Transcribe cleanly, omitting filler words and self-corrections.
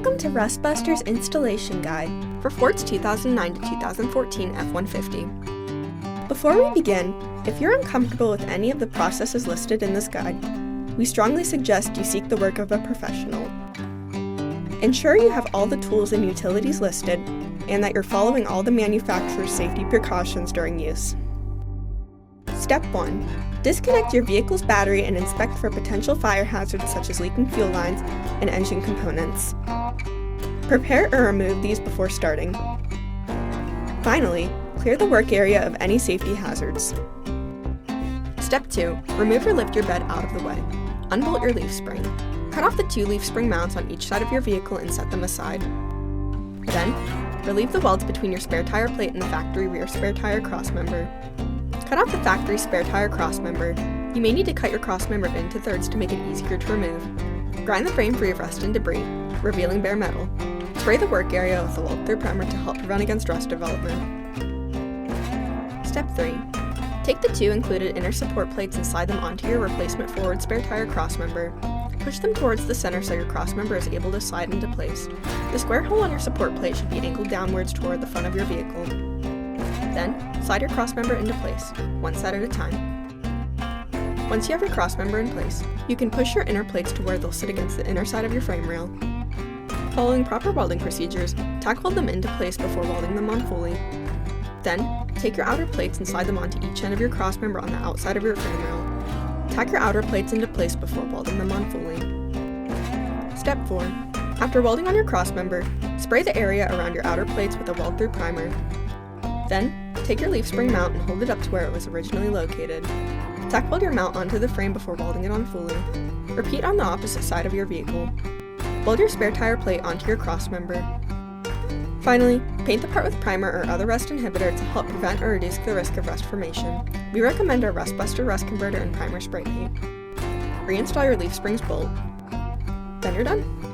Welcome to Rustbuster's installation guide for Ford's 2009 to 2014 F-150. Before we begin, if you're uncomfortable with any of the processes listed in this guide, we strongly suggest you seek the work of a professional. Ensure you have all the tools and utilities listed and that you're following all the manufacturer's safety precautions during use. Step 1. Disconnect your vehicle's battery and inspect for potential fire hazards such as leaking fuel lines and engine components. Prepare or remove these before starting. Finally, clear the work area of any safety hazards. Step 2. Remove or lift your bed out of the way. Unbolt your leaf spring. Cut off the 2 leaf spring mounts on each side of your vehicle and set them aside. Then, relieve the welds between your spare tire plate and the factory rear spare tire crossmember. Cut off the factory spare tire crossmember. You may need to cut your crossmember into thirds to make it easier to remove. Grind the frame free of rust and debris, revealing bare metal. Spray the work area with a weld-through primer to help prevent against rust development. Step 3. Take the 2 included inner support plates and slide them onto your replacement forward spare tire crossmember. Push them towards the center so your crossmember is able to slide into place. The square hole on your support plate should be angled downwards toward the front of your vehicle. Then, slide your crossmember into place, one side at a time. Once you have your crossmember in place, you can push your inner plates to where they'll sit against the inner side of your frame rail. Following proper welding procedures, tack weld them into place before welding them on fully. Then, take your outer plates and slide them onto each end of your crossmember on the outside of your frame rail. Tack your outer plates into place before welding them on fully. Step 4. After welding on your crossmember, spray the area around your outer plates with a weld-through primer. Then, take your leaf spring mount and hold it up to where it was originally located. Tack weld your mount onto the frame before welding it on fully. Repeat on the opposite side of your vehicle. Weld your spare tire plate onto your crossmember. Finally, paint the part with primer or other rust inhibitor to help prevent or reduce the risk of rust formation. We recommend our Rustbuster Rust Converter and Primer Spray Paint. Reinstall your leaf springs bolt. Then you're done.